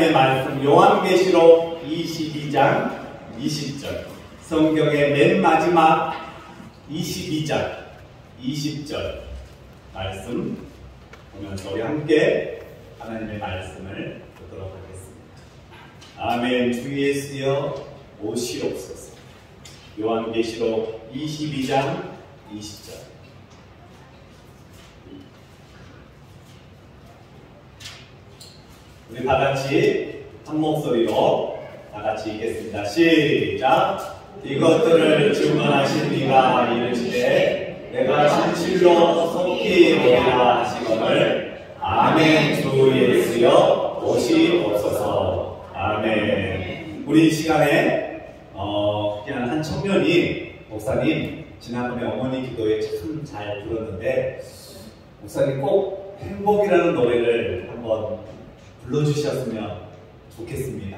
하나님의 말씀 요한계시록 22장 20절, 성경의 맨 마지막 22장 20절 말씀 보면서 우리 함께 하나님의 말씀을 듣도록 하겠습니다. 아멘. 주 예수여 오시옵소서. 요한계시록 22장 20절. 우리 다같이 한 목소리로 다같이 읽겠습니다. 시작. 이것들을 증언하신 이가 이르시되 내가 진실로 속히 오리라 하시거늘 아멘. 주 예수여 오시옵소서. 아멘. 우리 이 시간에 그냥 한 청년이 목사님 지난번에 어머니 기도에 참 잘 들었는데 목사님 꼭 행복이라는 노래를 한번 불러주셨으면 좋겠습니다.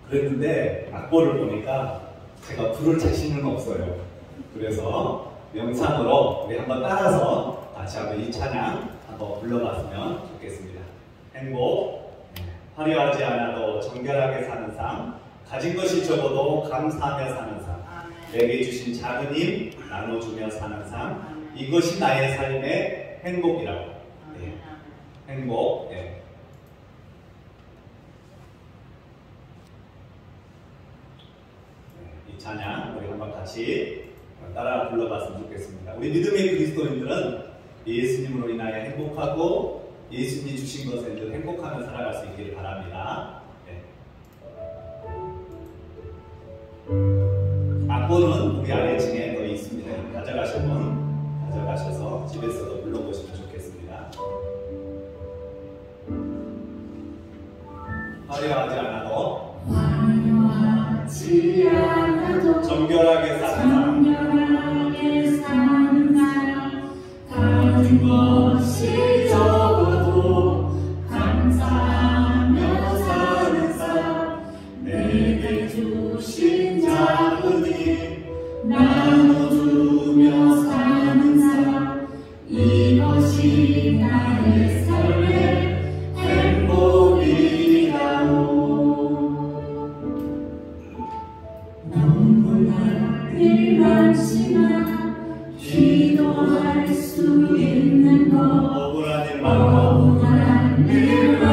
그랬는데 악보를 보니까 제가 부를 자신은 없어요. 그래서 영상으로 우리 한번 따라서 같이 한번 이 찬양 한번 불러봤으면 좋겠습니다. 행복. 화려하지 않아도 정결하게 사는 삶, 가진 것이 적어도 감사하며 사는 삶, 내게 주신 작은 힘 나눠주며 사는 삶, 이것이 나의 삶의 행복이라고. 네. 행복. 네. 이 찬양 우리 한번 같이 따라 불러봤으면 좋겠습니다. 우리 믿음의 그리스도인들은 예수님으로 인하여 행복하고 예수님이 주신 것에 늘 행복하며 살아갈 수 있기를 바랍니다. 네. 악보는 우리 아래층에 더 있습니다. 가져가시면 가져가셔서 집에서도 불러보시면 좋겠습니다. 화려하지 않아도 정결하게 사는 사람, 가진 것이 적어도 감사하며 사는 사람, 내게 주신 작은 힘 나눠주며 사는 사람, 이것이 나의 삶의 행복이라오. 눈물 많지만 기도할 수 있는 것, 억울한 일만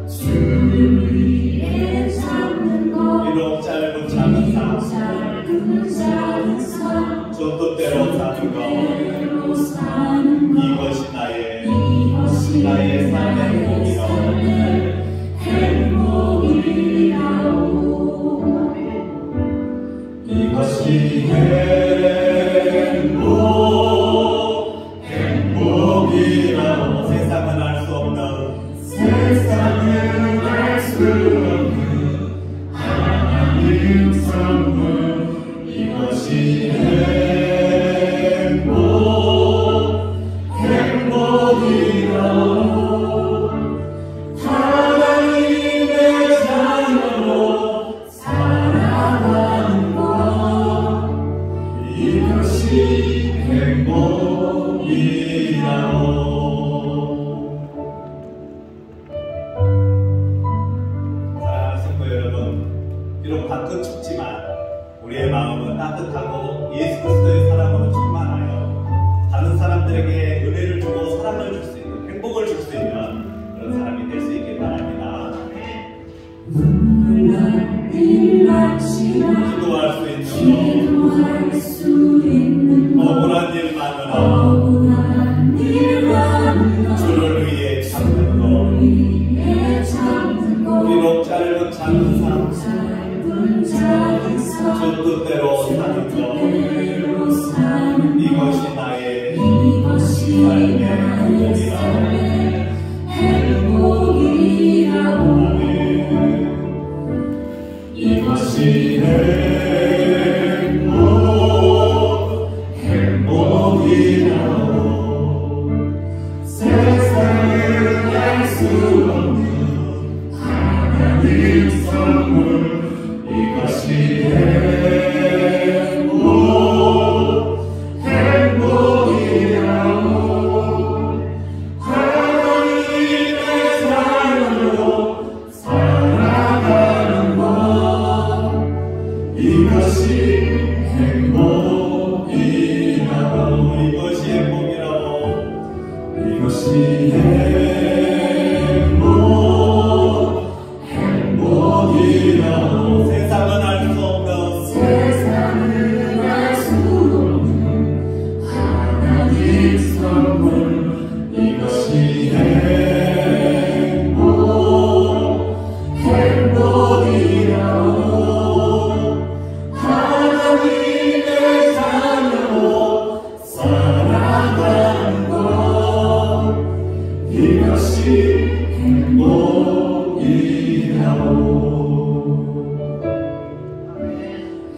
주를 위해 참는 것, 비록 짧은 작은 삶, 저 뜻대로 사는 것, 이것이 나의 삶의 행복이라오. 이것이 행복이라고. 세상은 알 수 없는 하나님 선물, 이것이 행복이라고. 하나님의 자녀로 살아가는 것, 이것이 행복이라고. 사랑하는 성도 여러분, 비록 밖은 춥지만 우리의 마음은 따뜻하고 예수 그리스도의 사랑으로 충만하여 다른 사람들에게 은혜를 주고 사랑을 줄 수 있는, 행복을 줄 수 있는 그런 사람이 될 수 있길 바랍니다. 기도할 수 있는 것, 억울한 일만은 주를 위해 참는 것, 비록 짧은 작은 삶, 주 뜻대로 사는 것, 이것이 나의 삶의 행복이라고. 아멘. 이것이 행복이라고. 세상에 알 수 없는 하나님 선물, 이것이 행복이라고.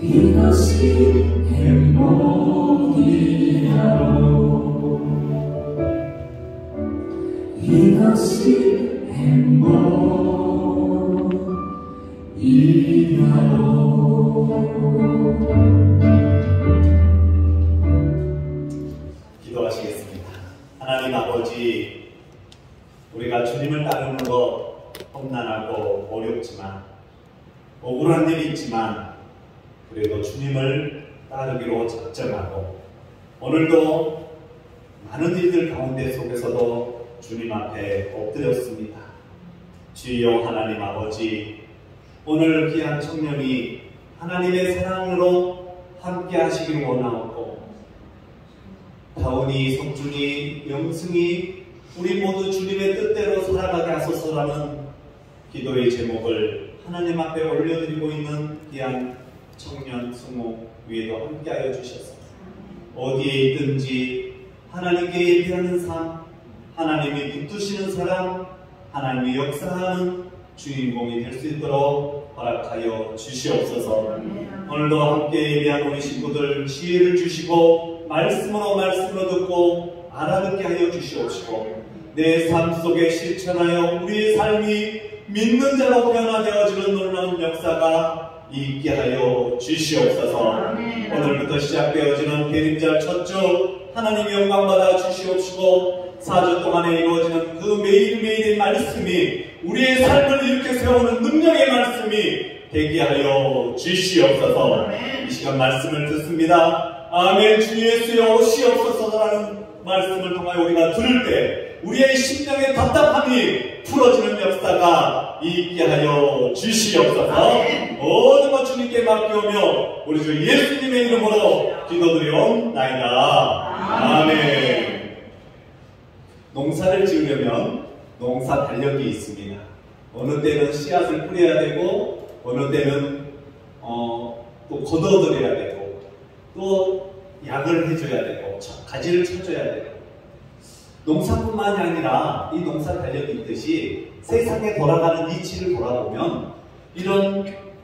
이것이 행복이야로 이것이 기도하시겠습니다. 하나님 아버지, 우리가 주님을 따르는 것 험난하고 어렵지만 억울한 일이 있지만 그래도 주님을 따르기로 작정하고 오늘도 많은 일들 가운데 속에서도 주님 앞에 엎드렸습니다. 주여 하나님 아버지, 오늘 귀한 청년이 하나님의 사랑으로 함께 하시기를 원하옵고 다운이, 성준이, 영승이 우리 모두 주님의 뜻대로 살아가게 하소서라는 기도의 제목을 하나님 앞에 올려드리고 있는 귀한 청년 승호 위에도 함께하여 주셔서 어디에 있든지 하나님께 예배하는 삶, 하나님이 붙드시는 사람, 하나님이 역사하는 주인공이 될 수 있도록 허락하여 주시옵소서. 오늘도 함께 예배한 우리 친구들 지혜를 주시고 말씀으로 듣고 알아듣게 하여 주시옵시고 내 삶 속에 실천하여 우리의 삶이 믿는 자로 변화되어지는 놀라운 역사가 있게 하여 주시옵소서. 오늘부터 시작되어지는 대림절 첫 주 하나님의 영광 받아 주시옵시고 4주 동안에 이루어지는 그 매일매일의 말씀이 우리의 삶을 이렇게 세우는 능력의 말씀이 되게 하여 주시옵소서. 이 시간 말씀을 듣습니다. 아멘. 주 예수여 오시옵소서라는 말씀을 통하여 우리가 들을 때 우리의 심령의 답답함이 풀어지는 역사가 있게 하여 주시옵소서. 모든 것 주님께 맡기오며 우리 주 예수님의 이름으로 기도드리옵나이다. 아멘. 농사를 지으려면 농사 달력이 있습니다. 어느 때는 씨앗을 뿌려야 되고 어느 때는 또 걷어들여야 되고 또 약을 해줘야 되고 가지를 쳐줘야 되고 농사뿐만이 아니라 이 농사 달력이 있듯이 세상에 돌아가는 이치를 돌아보면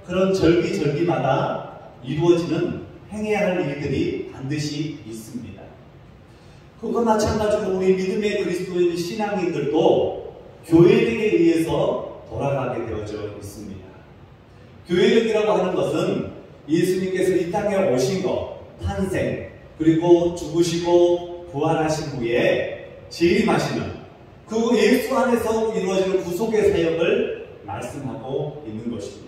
그런 절기마다 이루어지는 행해야 할 일들이 반드시 있습니다. 그거 마찬가지로 우리 믿음의 그리스도인 신앙인들도 교회력에 의해서 돌아가게 되어져 있습니다. 교회력이라고 하는 것은 예수님께서 이 땅에 오신 것, 탄생, 그리고 죽으시고 부활하신 후에 재림하시는 그 예수 안에서 이루어지는 구속의 사역을 말씀하고 있는 것입니다.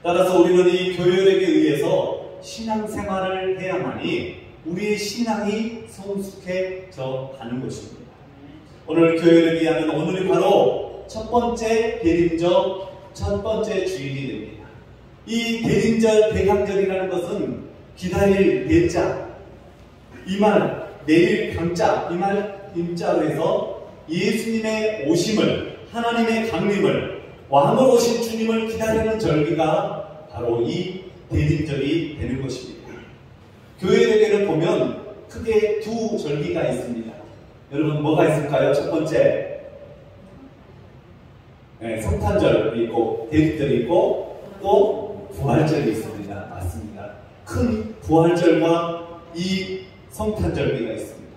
따라서 우리는 이 교회력에 의해서 신앙생활을 해야만이 우리의 신앙이 성숙해져 가는 것입니다. 오늘 교회를 위하면 오늘이 바로 첫 번째 대림절, 첫 번째 주일이 됩니다. 이 대림절, 대강절이라는 것은 기다릴 대자, 이 말 내릴 강자, 이 말 임자로 해서 예수님의 오심을, 하나님의 강림을, 왕으로 오신 주님을 기다리는 절기가 바로 이 대림절이 되는 것입니다. 교회에게는 보면 크게 두 절기가 있습니다. 여러분 뭐가 있을까요? 첫 번째 성탄절이 있고 대림절이 있고 또 부활절이 있습니다. 맞습니다. 큰 부활절과 이 성탄절기가 있습니다.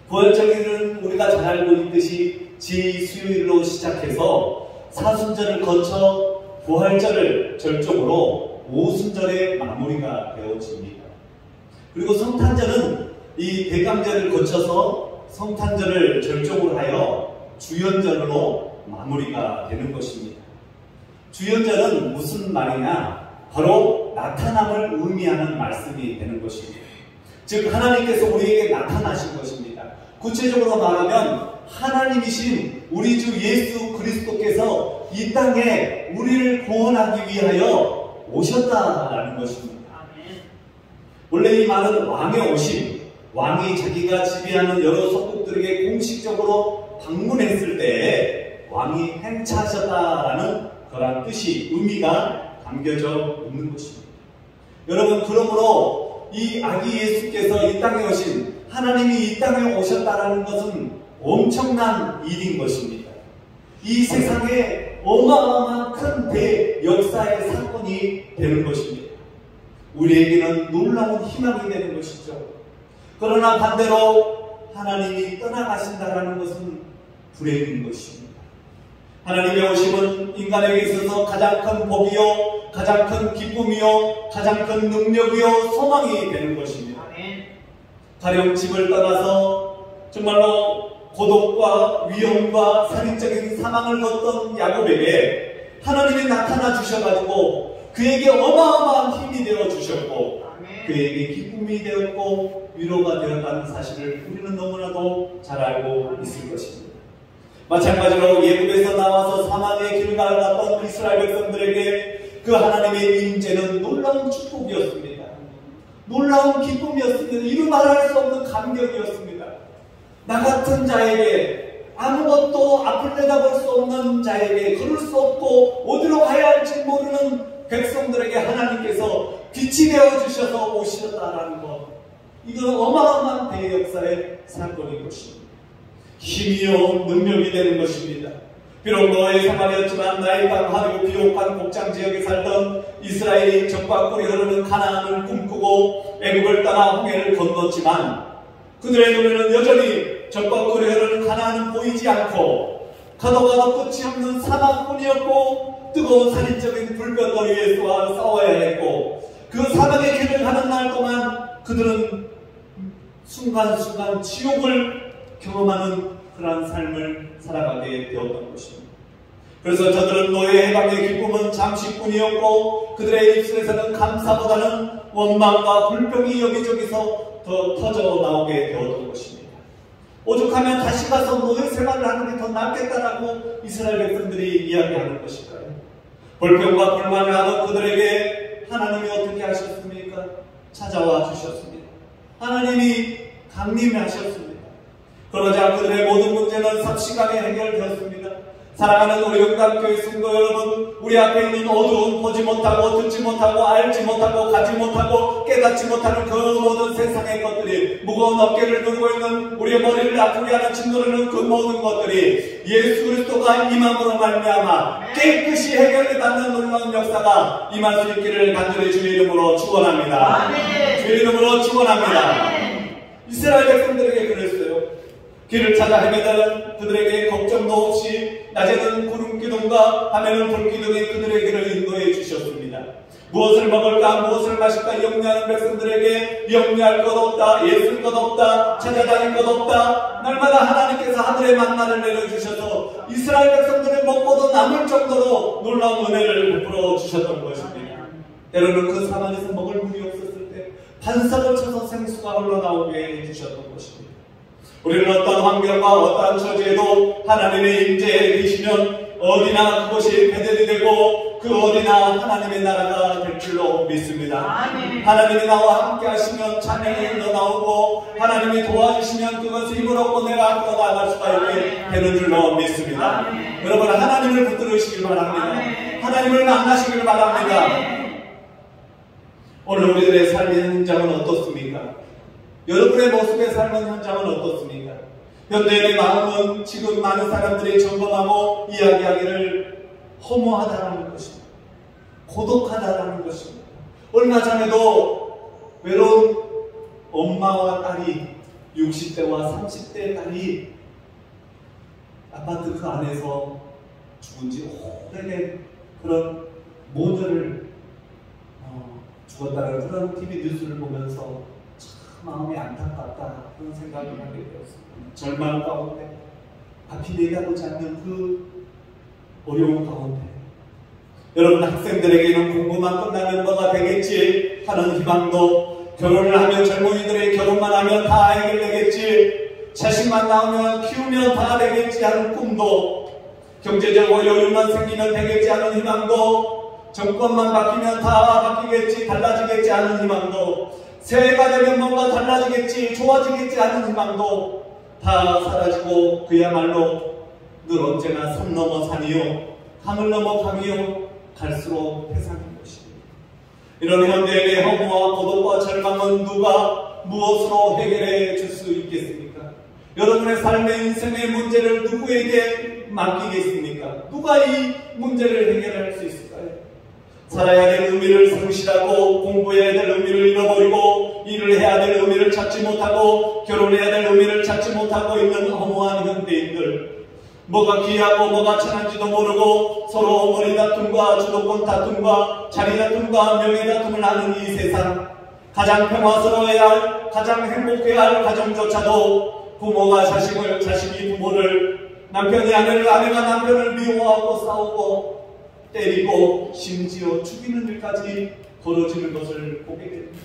부활절기는 우리가 잘 알고 있듯이 지-수요일로 시작해서 사순절을 거쳐 부활절을 절정으로 오순절에 마무리가 되어집니다. 그리고 성탄절은 이 대강절을 거쳐서 성탄절을 절정으로 하여 주연절로 마무리가 되는 것입니다. 주연절은 무슨 말이냐? 바로 나타남을 의미하는 말씀이 되는 것입니다. 즉 하나님께서 우리에게 나타나신 것입니다. 구체적으로 말하면 하나님이신 우리 주 예수 그리스도께서 이 땅에 우리를 구원하기 위하여 오셨다라는 것입니다. 원래 이 말은 왕의 오심, 왕이 자기가 지배하는 여러 속국들에게 공식적으로 방문했을 때 왕이 행차하셨다라는 그런 뜻이, 의미가 담겨져 있는 것입니다. 여러분, 그러므로 이 아기 예수께서 이 땅에 오신, 하나님이 이 땅에 오셨다라는 것은 엄청난 일인 것입니다. 이 세상에 어마어마한 큰 대역사의 사건이 되는 것입니다. 우리에게는 놀라운 희망이 되는 것이죠. 그러나 반대로 하나님이 떠나가신다는 것은 불행인 것입니다. 하나님의 오심은 인간에게 있어서 가장 큰 복이요, 가장 큰 기쁨이요, 가장 큰 능력이요, 소망이 되는 것입니다. 가령 집을 떠나서 정말로 고독과 위험과 살인적인 사망을 걷던 야곱에게 하나님이 나타나 주셔가지고 그에게 어마어마한 힘이 되어 주셨고 그에게 기쁨이 되었고 위로가 되었다는 사실을 우리는 너무나도 잘 알고 있을 것입니다. 마찬가지로 예굽에서 나와서 사막의 길을 갔던 이스라엘 백성들에게 그 하나님의 임재는 놀라운 축복이었습니다. 놀라운 기쁨이었습니다. 이루 말할 수 없는 감격이었습니다. 나 같은 자에게, 아무것도 앞을 내다볼 수 없는 자에게, 걸을 수 없고 어디로 가야 할지 모르는 백성들에게 하나님께서 빛이 되어주셔서 오셨다라는 것, 이건 어마어마한 대역사의 사건인 것입니다. 힘이요 능력이 되는 것입니다. 비록 노아의 생활이었지만 나의 땅 하루 비옥한 곡장 지역에 살던 이스라엘이 적과 꿀이 흐르는 가나안을 꿈꾸고 애굽을 떠나 홍해를 건넜지만 그들의 눈에는 여전히 적과 꿀이 흐르는 가나안은 보이지 않고 가도 가도 끝이 없는 사막뿐이었고 뜨거운 살인적인 불볕더위 위에서 싸워야 했고 그 사막의 길을 가는 날 동안 그들은 순간순간 지옥을 경험하는 그러한 삶을 살아가게 되었던 것입니다. 그래서 저들은 노예의 해방의 기쁨은 잠시뿐이었고 그들의 입술에서는 감사보다는 원망과 불평이 여기저기서 더 터져 나오게 되었던 것입니다. 오죽하면 다시 가서 노예 생활을 하는 게 더 낫겠다라고 이스라엘 백성들이 이야기하는 것일까요? 불평과 불만을 하던 그들에게 하나님이 어떻게 하셨습니까? 찾아와 주셨습니다. 하나님이 강림하셨습니다. 그러자 그들의 모든 문제는 삽시간에 해결되었습니다. 사랑하는 우리 영감교회 성도 여러분, 우리 앞에 있는 어두운 보지 못하고 듣지 못하고 알지 못하고 가지 못하고 깨닫지 못하는 그 모든 세상의 것들이 무거운 어깨를 들고 있는 우리의 머리를 아프게 하는 짓누르는 그 모든 것들이 예수 그리스도가 임함으로 말미암아 깨끗이 해결이 받는 놀라운 역사가 임할 수 있기를 간절히 주의 이름으로 축원합니다. 주의 이름으로 축원합니다. 이스라엘 백성들에게 그랬어요. 길을 찾아 헤매다는 그들에게 걱정도 없이 낮에는 구름 기둥과 밤에는 불 기둥이 그들의 길을 인도해 주셨습니다. 무엇을 먹을까 무엇을 마실까 염려하는 백성들에게 염려할 것 없다, 애쓸 것 없다, 찾아다닐 것 없다. 날마다 하나님께서 하늘의 만나를 내려주셔서 이스라엘 백성들을 먹고도 남을 정도로 놀라운 은혜를 베풀어 주셨던 것입니다. 때로는 그 사막에서 먹을 물이 없었을 때 반석을 쳐서 생수가 흘러나오게 해주셨던 것입니다. 우리는 어떤 환경과 어떠한 처지에도 하나님의 임재에 계시면 어디나 그것이 배달이 되고 그 어디나 하나님의 나라가 될 줄로 믿습니다. 하나님이 나와 함께 하시면 찬양이 흘러나오고 하나님이 도와주시면 그것을 힘을 얻고 내가 앞으로 나아갈 수가 있게 되는 줄로 믿습니다. 여러분 하나님을 붙들으시길 바랍니다. 하나님을 만나시길 바랍니다. 오늘 우리들의 삶의 현장은 어떻습니까? 여러분의 모습의 삶의 현장은 어떻습니까? 현대인의 마음은 지금 많은 사람들이 점검하고 이야기하기를 허무하다는 것입니다. 고독하다는 것입니다. 얼마 전에도 외로운 엄마와 딸이 60대와 30대 딸이 아파트 그 안에서 죽은 지 오래된 그런 모녀를 죽었다는 그런 TV 뉴스를 보면서 마음이 안타깝다 그런 생각을 하게 되었습니다. 절망 가운데 앞이 내다보지 않는 그 어려운 가운데 여러분 학생들에게는 공부만 끝나면 뭐가 되겠지 하는 희망도 결혼을 하면 젊은이들의 결혼만 하면 다 해결되겠지 자식만 나오면 키우면 다 되겠지 하는 꿈도 경제적으로 여유만 생기면 되겠지 하는 희망도 정권만 바뀌면 다 바뀌겠지 달라지겠지 하는 희망도 새해가 되면 뭔가 달라지겠지 좋아지겠지 하는 희망도 다 사라지고 그야말로 늘 언제나 산 넘어 산이요 강을 넘어 강이요 갈수록 태산인 것입니다. 이런 현대인의 허무와 고독과 절망은 누가 무엇으로 해결해 줄 수 있겠습니까? 여러분의 삶의 인생의 문제를 누구에게 맡기겠습니까? 누가 이 문제를 해결할 수 있을까요? 살아야 될 의미를 상실하고 공부해야 될 의미를 잃어버리고 일을 해야 될 의미를 찾지 못하고 결혼해야 될 의미를 찾지 못하고 있는 허무한 현대인들, 뭐가 귀하고 뭐가 천한지도 모르고 서로 어머니 다툼과 주도권 다툼과 자리 다툼과 명예 다툼을 하는 이 세상, 가장 평화스러워야 할, 가장 행복해야 할 가정조차도 부모가 자식을, 자식이 부모를, 남편이 아내를, 아내가 남편을 미워하고 싸우고 때리고 심지어 죽이는 일까지 벌어지는 것을 보게 됩니다.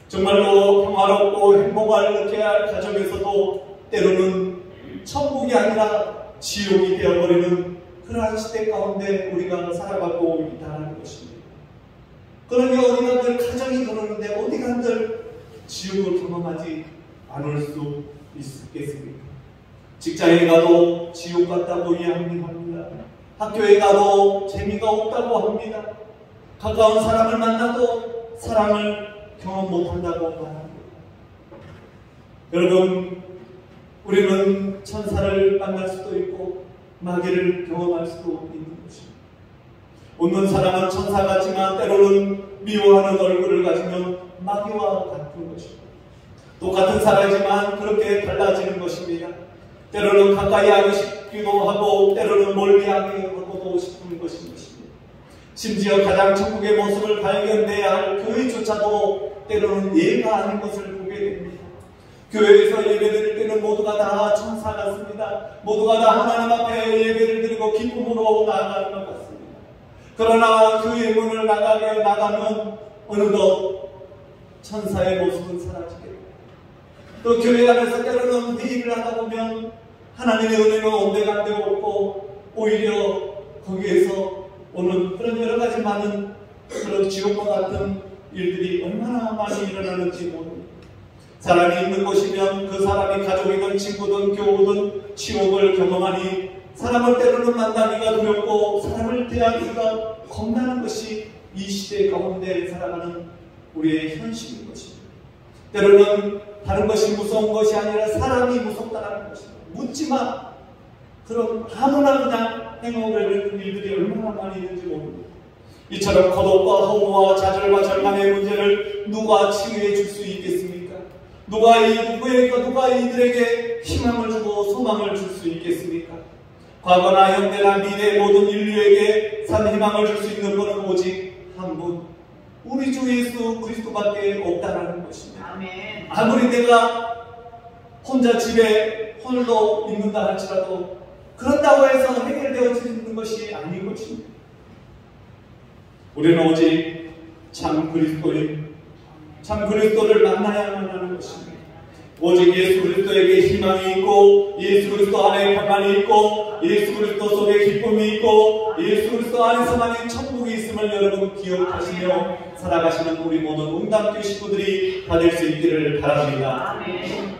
정말로 평화롭고 행복을 느껴야 할 가정에서도 때로는 천국이 아니라 지옥이 되어버리는 그러한 시대 가운데 우리가 살아가고 있다는 것입니다. 그러니 어디간들 가정이 그러는데 어디간들 지옥을 경험하지 않을 수 있겠습니까? 직장에 가도 지옥 같다고 이야기합니다. 학교에 가도 재미가 없다고 합니다. 가까운 사람을 만나도 사랑을 경험 못한다고 말합니다. 여러분, 우리는 천사를 만날 수도 있고 마귀를 경험할 수도 있는 것입니다. 웃는 사람은 천사 같지만 때로는 미워하는 얼굴을 가지면 마귀와 같은 것입니다. 똑같은 사람이지만 그렇게 달라지는 것입니다. 때로는 가까이 하고 싶기도 하고 때로는 멀리 하고도 싶은 것입니다. 심지어 가장 천국의 모습을 발견해야 할 교회조차도 때로는 예가 아닌 것을 보게 됩니다. 교회에서 예배드릴 때는 모두가 다 천사 같습니다. 모두가 다 하나님 앞에 예배를 드리고 기쁨으로 나아가는 것 같습니다. 그러나 교회 문을 나가면 어느덧 천사의 모습은 사라지게 됩니다. 또 교회 안에서 때로는 회의를 하다 보면 하나님의 은혜는 온데간데 없고 오히려 거기에서 오는 그런 여러 가지 많은 그런 지옥과 같은 일들이 얼마나 많이 일어나는지 모릅니다. 사람이 있는 곳이면 그 사람이 가족이든 친구든 교우든 지옥을 경험하니 사람을 때로는 만나기가 두렵고 사람을 대하기가 겁나는 것이 이 시대 가운데 살아가는 우리의 현실인 것입니다. 때로는 다른 것이 무서운 것이 아니라 사람이 무섭다는 것입니다. 묻지마. 그럼 아무나 그냥 행하려는 일들이 얼마나 많이 있는지 모릅니다. 이처럼 고독과 허무와 좌절과 절망의 문제를 누가 치유해 줄 수 있겠습니까? 누가 이들에게 희망을 주고 소망을 줄 수 있겠습니까? 과거나 현대나 미래 모든 인류에게 산 희망을 줄 수 있는 분은 오직 한 분, 우리 주 예수 그리스도밖에 없다는 것입니다. 아멘. 아무리 내가 혼자 집에 홀로 있는다 할지라도 그런다고 해서 해결되어지는 것이 아닌 것입니다. 우리는 오직 참 그리스도인, 참 그리스도를 만나야만 하는 것입니다. 오직 예수 그리스도에게 희망이 있고 예수 그리스도 안에 평안이 있고 예수 그리스도 속에 기쁨이 있고 예수 그리스도 안에서만이 천국이 있음을 여러분 기억하시며 살아가시는 우리 모든 웅담교회 식구들이 다 될 수 있기를 바랍니다.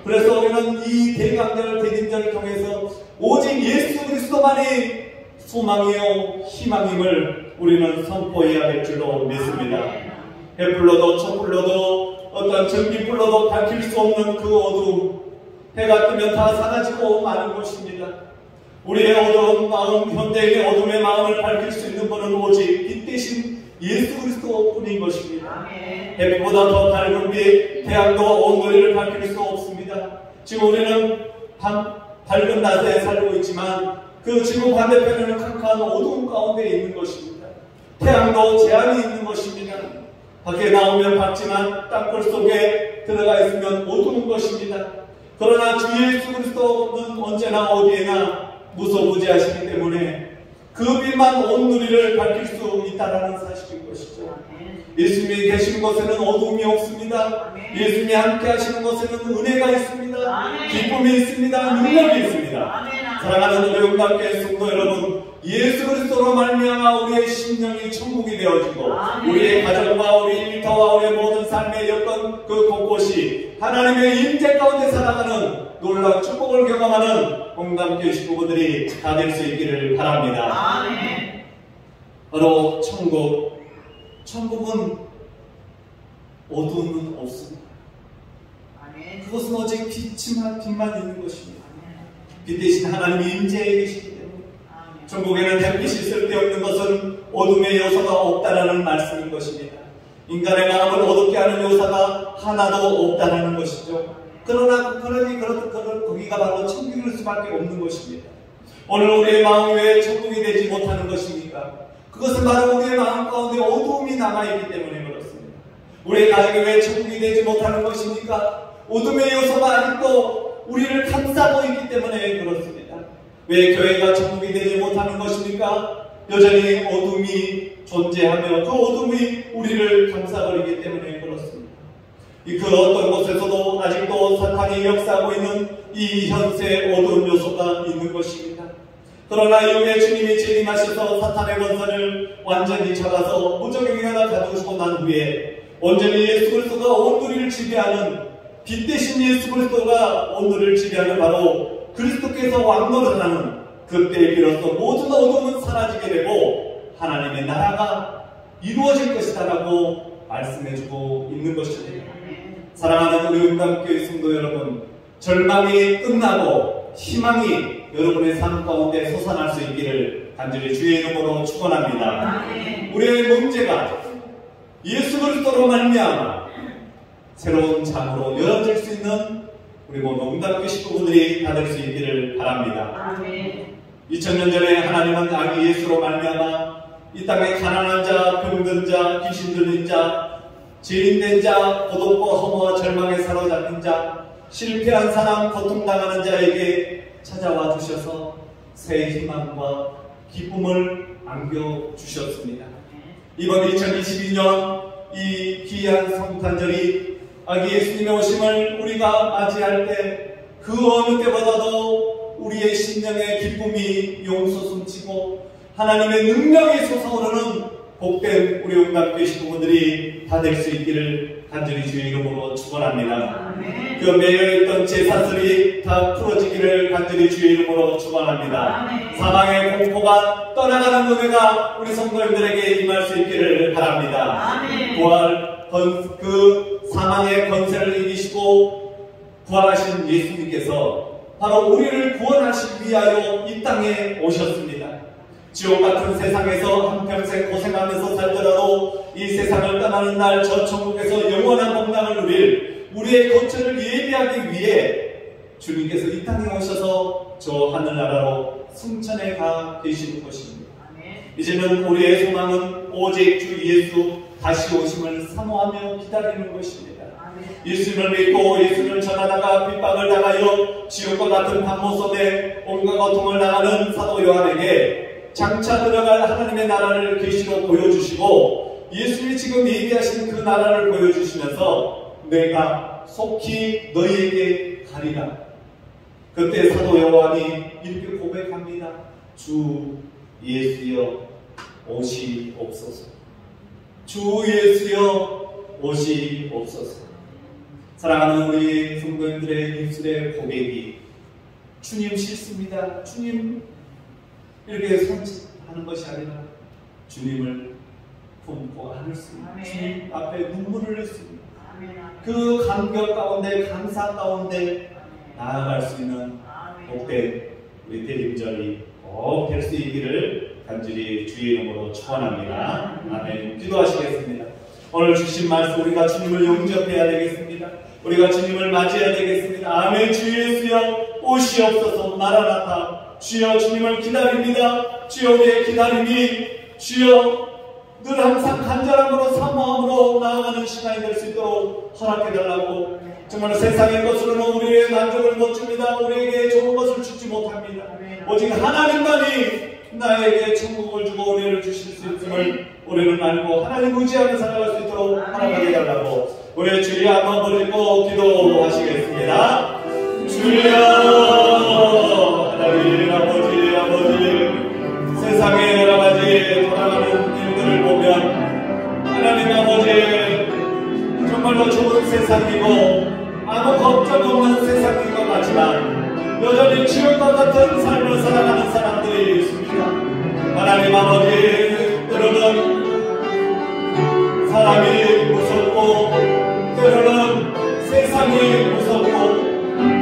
그래서 우리는 이 대강절 대림절을 통해서 오직 예수 그리스도만이 소망이요 희망임을 우리는 선포해야 될 줄로 믿습니다. 햇불로도 촛불로도 어떤 전기불로도 밝힐 수 없는 그 어두움, 해가 뜨면 다 사라지고 마는 것입니다. 우리의 어두운 마음, 현대인의 어둠의 마음을 밝힐 수 있는 분은 오직 빛 대신 예수 그리스도 뿐인 것입니다. 햇빛보다 더 밝은 빛, 태양도 온도리를 밝힐 수 없습니다. 지금 우리는 밝은 낮에 살고 있지만 그 지구 반대편에는 캄캄한 어두운 가운데 있는 것입니다. 태양도 제한이 있는 것입니다. 밖에 나오면 밝지만 땅굴 속에 들어가 있으면 어두운 것입니다. 그러나 주 예수 그리스도는 언제나 어디에나 무소부지하시기 때문에 그 빛만 온 누리를 밝힐 수 있다는 사실인 것이죠. 예수님이 계신 곳에는 어두움이 없습니다. 예수님이 함께 하시는 곳에는 은혜가 있습니다. 기쁨이 있습니다. 능력이 있습니다. 사랑하는 우리 웅담교회 성도 여러분, 예수 그리스도로 말미암아 우리의 심령이 천국이 되어지고 우리의 가정과 우리 일터와 우리의 모든 삶의 여건 그 곳곳이 하나님의 임재 가운데 살아가는 놀라운 축복을 경험하는 웅담교회 식구분들이 다 될 수 있기를 바랍니다. 바로 천국은 어둠은 없습니다. 그것은 오직 빛만 있는 것입니다. 빛 대신 하나님이 임재해 계시기 때문에 천국에는 햇빛이 쓸데없는 것은 어둠의 요소가 없다라는 것입니다. 인간의 마음을 어둡게 하는 요소가 하나도 없다는 것이죠. 그러나 거기가 바로 천국일 수밖에 없는 것입니다. 오늘 우리의 마음이 왜 천국이 되지 못하는 것입니까? 그것은 바로 우리의 마음 가운데 어두움이 남아있기 때문에 그렇습니다. 우리의 가정이 왜 천국이 되지 못하는 것입니까? 어둠의 요소가 아직도 우리를 감싸고 있기 때문에 그렇습니다. 왜 교회가 천국이 되지 못하는 것입니까? 여전히 어둠이 존재하며 그 어둠이 우리를 감싸버리기 때문에 그렇습니다. 그 어떤 곳에서도 아직도 사탄이 역사하고 있는 이 현세의 어두운 요소가 있는 것입니다. 그러나 이후에 주님이 재림하셔서 사탄의 권세를 완전히 잡아서 무적용이나 가두시고 난 후에 온전히 예수 그리스도가 온누리를 지배하는 빛 대신 예수 그리스도가 온누리를 지배하는 바로 그리스도께서 왕노릇하는 그때에 비로소 모든 어둠은 사라지게 되고 하나님의 나라가 이루어질 것이다 라고 말씀해주고 있는 것입니다. 사랑하는 우리 응답교회 성도 여러분, 절망이 끝나고 희망이 여러분의 삶 가운데 솟아날 수 있기를 간절히 주의 이름으로 축원합니다. 우리의 문제가 예수 그리스도로 말미암아 새로운 장으로 열어질 수 있는 우리 모든 응답교회 식구분들이 다 될 수 있기를 바랍니다. 2000년 전에 하나님은 아기 예수로 말미암아 이 땅에 가난한 자, 병든 자, 귀신 들린 자, 죄인된 자, 고독과 허무와 절망에 사로잡힌 자, 실패한 사람, 고통당하는 자에게 찾아와 주셔서 새 희망과 기쁨을 안겨주셨습니다. 이번 2022년 이 귀한 성탄절이 아기 예수님의 오심을 우리가 맞이할 때 그 어느 때보다도 우리의 심령의 기쁨이 용솟음치고 하나님의 능력이 솟아오르는 복된 우리 응답교회 식구분들이 다 될 수 있기를 간절히 주의 이름으로 축원합니다. 그 매여있던 제사슬이 다 풀어지기를 간절히 주의 이름으로 축원합니다. 사망의 공포가 떠나가는 은혜가 우리 성도님들에게 임할 수 있기를 바랍니다. 부활 그 사망의 권세를 이기시고 부활하신 예수님께서 바로 우리를 구원하시기 위하여 이 땅에 오셨습니다. 지옥 같은 세상에서 한평생 고생하면서 살더라도 이 세상을 떠나는 날 저 천국에서 영원한 건강을 누릴 우리의 거처를 예비하기 위해 주님께서 이 땅에 오셔서 저 하늘나라로 승천해 가 계시는 것입니다. 이제는 우리의 소망은 오직 주 예수 다시 오심을 사모하며 기다리는 것입니다. 예수님을 믿고 예수님을 전하다가 핍박을 당하여 지옥과 같은 밤모 속에 온갖 고통을 당하는 사도 요한에게 장차 들어갈 하나님의 나라를 계시로 보여주시고 예수님이 지금 예비하신 그 나라를 보여주시면서 내가 속히 너희에게 가리라. 그때 사도 요한이 이렇게 고백합니다. 주 예수여 오시옵소서. 주 예수여 오시옵소서. 사랑하는 우리 성도님들의 입술의 고백이 주님 싫습니다. 주님 이렇게 손짓하는 것이 아니라 주님을 품고 안을 수 있는 주님 앞에 눈물을 흘렸습니다. 그 감격 가운데 감사 가운데 나아갈 수 있는 복된 우리 대림절이 꼭 될 수 있기를 간절히 주의 이름으로 축원합니다. 아멘. 기도하시겠습니다. 오늘 주신 말씀 우리가 주님을 영접해야 되겠습니다. 우리가 주님을 맞이해야 되겠습니다. 아멘. 주 예수여 오시옵소서. 마라나타. 주여 주님을 기다립니다. 주여 우리의 기다림이 주여 늘 항상 간절함으로 사모함으로 나아가는 시간이 될 수 있도록 허락해달라고. 정말 세상의 것으로는 우리의 만족을 못 줍니다. 우리에게 좋은 것을 주지 못합니다. 오직 하나님만이 나에게 천국을 주고 은혜를 주실 수 있음을 우리는 알고 하나님 의지하며 살아갈 수 있도록 허락하게 해달라고 우리의 주여 한번 부르고 기도하시겠습니다. 주여 하나님 아버지 세상의 여러 가지 돌아가는 일들을 보면 하나님 아버지 정말로 좋은 세상이고 아무 걱정 없는 세상인 것 같지만 여전히 지옥과 같은 삶을 살아가는 사람들이 있습니다. 하나님 아버지 때로는 사람이 무섭고 때로는 세상이 무섭고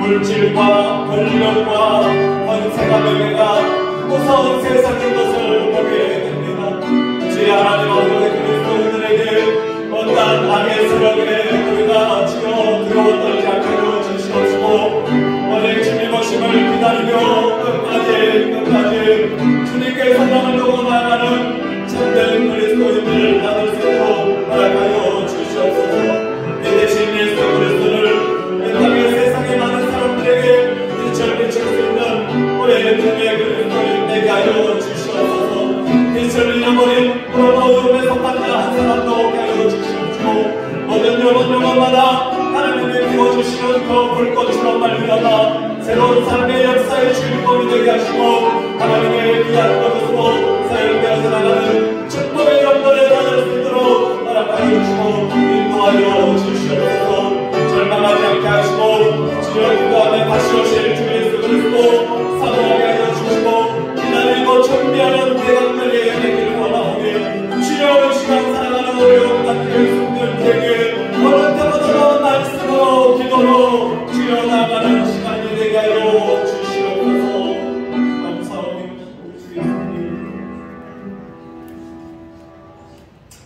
물질과 권력과 권세가 명예가 무서운 세상인 것을 보게 됩니다. 주의 하나님 아버지 그리스도인들에게 밤의 새벽에 우리가 지어 두려워 떨지 않게 하여 주시옵시고 오직 주님 오심을 기다리며 끝까지 주님께 성령을 두고 나아가는 참된 그리스도인을 받을 수 있도록 허락하여 주시옵소서. 이 대신 예수 그리스도를 이 땅의 세상의 많은 사람들에게 빛을 비출 수 있는 우리의 주님의 그리스도인 되게 하여 주시옵소서. 빛을 잃어버린 그런 어둠에 속한 자 한 사람도 없게 하여 주시옵시고 모든 영혼마다 하나님의 비워주시는 그 불꽃처럼 말미암아 새로운 삶의 역사의 주인공이 되게 하시고 하나님의 귀한 것으로 사용되어서 나가는 축복의 영광을 받을 수 있도록 허락하여 주시고 인도하여 주시옵소서. 절망하지 않게 하시고 주여 기도하며 다시 오실 주 예수 그리스도 사모하게 하여 주시고 기다리고 준비하는 대강들의 연예기를 원하오니 주여 이 시간 살아가는 어려운 같은 성들에게 어느 때보다도 말씀으로 기도로 주여 나가는 시간이 되게 하여 주시옵소서. 감사합니다.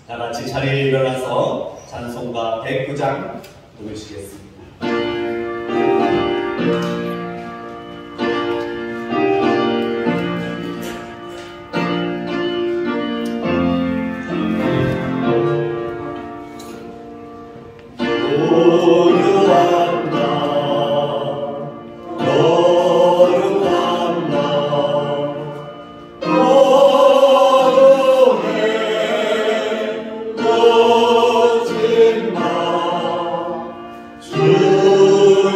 다 같이 자리에 일어나서 찬송가 109장 부르시겠습니다. 주의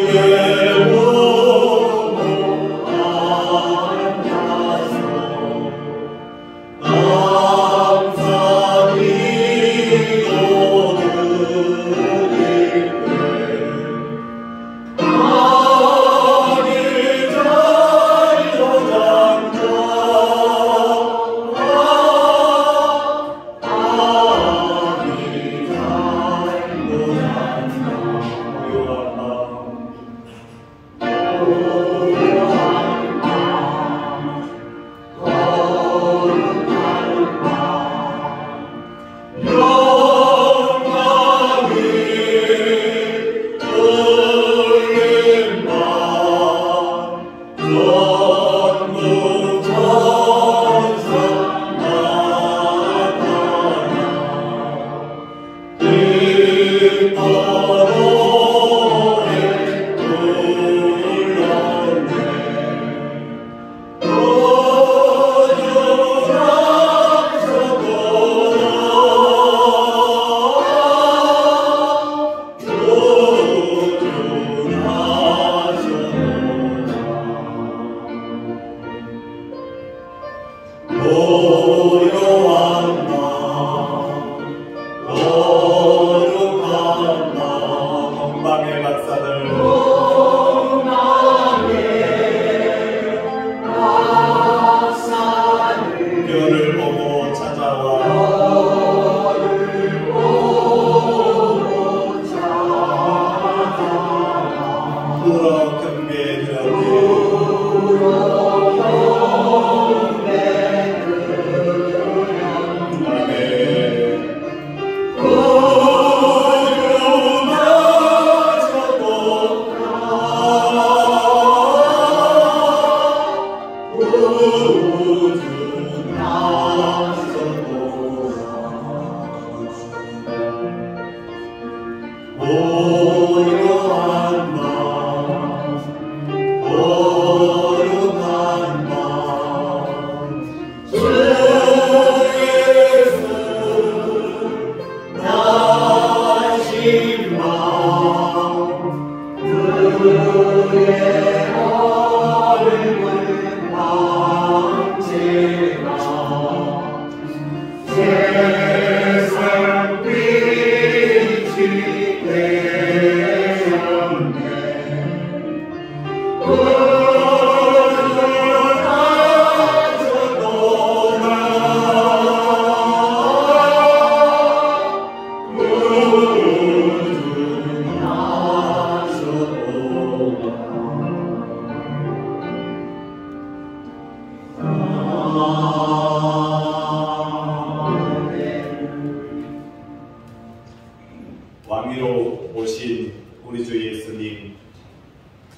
위로 오신 우리 주 예수님,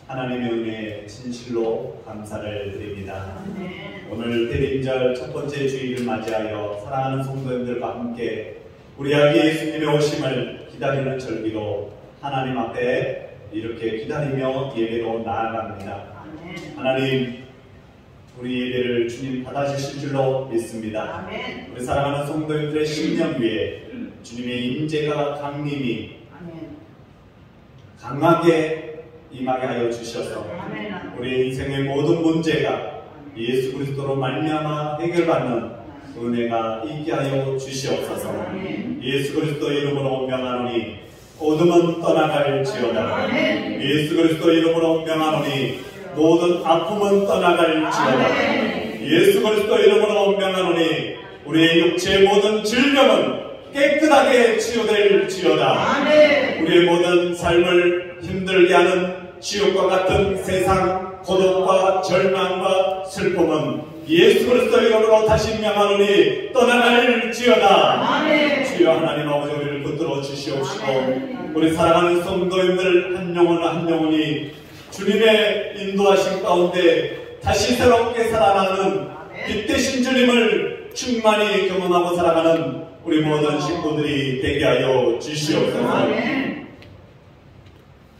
하나님의 은혜에 진실로 감사를 드립니다. 오늘 대림절 첫 번째 주일을 맞이하여 사랑하는 성도님들과 함께 우리 아기 예수님의 오심을 기다리는 절기로 하나님 앞에 이렇게 기다리며 예배로 나아갑니다. 하나님, 우리 예배를 주님 받아주실 줄로 믿습니다. 우리 사랑하는 성도님들의 심령 위에 주님의 임재가 강림이 강하게 임하게 하여 주셔서 우리 인생의 모든 문제가 예수 그리스도로 말미암아 해결받는 은혜가 있게 하여 주시옵소서. 예수 그리스도 이름으로 명하노니 어둠은 떠나갈지어다. 예수 그리스도 이름으로 명하노니 모든 아픔은 떠나갈지어다. 예수 그리스도 이름으로 명하노니 우리의 육체의 모든 질병은 깨끗하게 치유될지어다. 우리의 모든 삶을 힘들게 하는 지옥과 같은 세상 고독과 절망과 슬픔은 예수 그리스도 이름으로 다시 명하노니 떠나갈지어다. 주여 하나님 아버지, 우리를 붙들어 주시옵시고 우리 사랑하는 성도님들 한 영혼 한 영혼이 주님의 인도하심 가운데 다시 새롭게 살아나는 빛되신 주님을 충만히 경험하고 살아가는 우리 모든 식구들이 되게 하여 주시옵소서.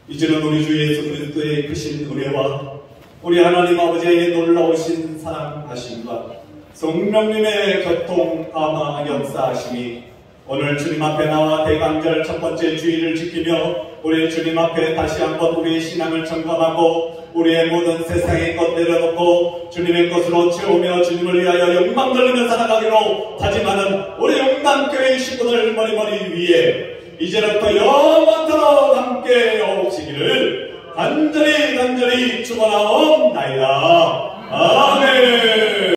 이제는 우리 주 예수 그리스도의 크신 은혜와 우리 하나님 아버지의 놀라우신 사랑하심과 성령님의 교통 감화 역사하심이 오늘 주님 앞에 나와 대강절 첫 번째 주일을 지키며 우리 주님 앞에 다시 한번 우리의 신앙을 점검하고 우리의 모든 세상의 것 내려놓고 주님의 것으로 채우며 주님을 위하여 영광 돌리며 살아가기로 다짐하는 우리 영남교회 식구들 머리머리 위에 이제부터 영원토록 함께 오시기를 간절히 축원하옵나이다. 아멘.